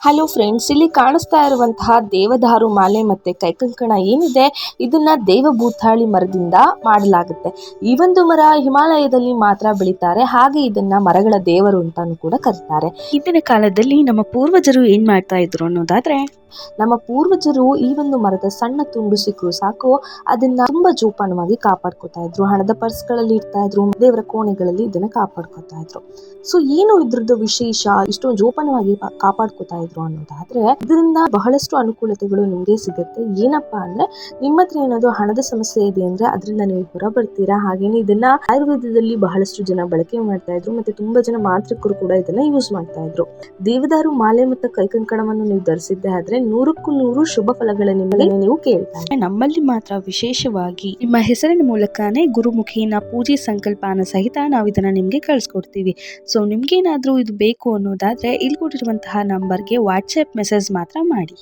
Hello friends, ಇಲ್ಲಿ ಕಾಣಿಸ್ತಾ ಇರುವಂತಹ ದೇವದಾರು ಮಾಲೆ ಮತ್ತೆ ಕೈಕಂಕಣ ಏನಿದೆ ಇದನ್ನ ದೇವಭೂತಾಳಿ ಮರದಿಂದ ಮಾಡಲಾಗುತ್ತೆ. ಈ ಒಂದು ಮರ ಹಿಮಾಲಯದಲ್ಲಿ ಮಾತ್ರ ಬೆಳೀತಾರೆ. ಹಾಗೆ ಇದನ್ನ ಮರಗಳ ದೇವರು ಅಂತಾನು ಕೂಡ ಕರೀತಾರೆ. ಹಿಂದಿನ ಕಾಲದಲ್ಲಿ ನಮ್ಮ ಪೂರ್ವಜರು ಏನ್ ಮಾಡ್ತಾ ಇದ್ರು ಅನ್ನೋದಾದ್ರೆ, ನಮ್ಮ ಪೂರ್ವಜರು ಈ ಒಂದು ಮರದ ಸಣ್ಣ ತುಂಡು ಸಿಕ್ಕರು ಸಾಕು ಅದನ್ನ ತುಂಬಾ ಜೋಪಾನವಾಗಿ ಕಾಪಾಡ್ಕೊತಾ ಇದ್ರು. ಹಣದ ಪರ್ಸ್ಗಳಲ್ಲಿ ಇಡ್ತಾ ಇದ್ರು, ದೇವರ ಕೋಣೆಗಳಲ್ಲಿ ಇದನ್ನ ಕಾಪಾಡ್ಕೊತಾ ಇದ್ರು. ಸೊ ಏನು ಇದ್ರದ್ದು ವಿಶೇಷ, ಇಷ್ಟೊಂದು ಜೋಪಾನವಾಗಿ ಕಾಪಾಡ್ಕೊತಾ ಇದ್ರು ಅನ್ನೋದಾದ್ರೆ, ಇದರಿಂದ ಬಹಳಷ್ಟು ಅನುಕೂಲತೆಗಳು ನಿಮ್ಗೆ ಸಿಗುತ್ತೆ. ಏನಪ್ಪಾ ಅಂದ್ರೆ, ನಿಮ್ಮ ಹತ್ರ ಏನಾದ್ರು ಹಣದ ಸಮಸ್ಯೆ ಇದೆ ಅಂದ್ರೆ ಅದರಿಂದ ನೀವು ಹೊರ ಬರ್ತೀರಾ. ಹಾಗೇನೆ ಇದನ್ನ ಆಯುರ್ವೇದದಲ್ಲಿ ಬಹಳಷ್ಟು ಜನ ಬಳಕೆ ಮಾಡ್ತಾ ಇದ್ರು, ಮತ್ತೆ ತುಂಬಾ ಜನ ಮಾಂತ್ರಿಕರು ಕೂಡ ಇದನ್ನ ಯೂಸ್ ಮಾಡ್ತಾ ಇದ್ರು. ದೇವದಾರು ಮಾಲೆ ಮತ್ತು ಕೈಕಂಕಣವನ್ನು ನೀವು ಧರಿಸಿದ್ದೆ ಆದ್ರೆ 100ಕ್ಕೂ 100 ಶುಭ ಫಲಗಳ ನಿಮಗೆ ನೀವು ಕೇಳ್ತಾರೆ. ನಮ್ಮಲ್ಲಿ ಮಾತ್ರ ವಿಶೇಷವಾಗಿ ನಿಮ್ಮ ಹೆಸರಿನ ಮೂಲಕನೇ ಗುರುಮುಖಿನ ಪೂಜೆ ಸಂಕಲ್ಪನ ಸಹಿತ ನಾವು ಇದನ್ನ ನಿಮ್ಗೆ ಕಳಿಸ್ಕೊಡ್ತೀವಿ. ಸೊ ನಿಮ್ಗೇನಾದ್ರೂ ಇದು ಬೇಕು ಅನ್ನೋದಾದ್ರೆ ಇಲ್ಲಿ ಕೊಟ್ಟಿರುವಂತಹ ನಂಬರ್ಗೆ ವಾಟ್ಸ್ಆಪ್ ಮೆಸೇಜ್ ಮಾತ್ರ ಮಾಡಿ.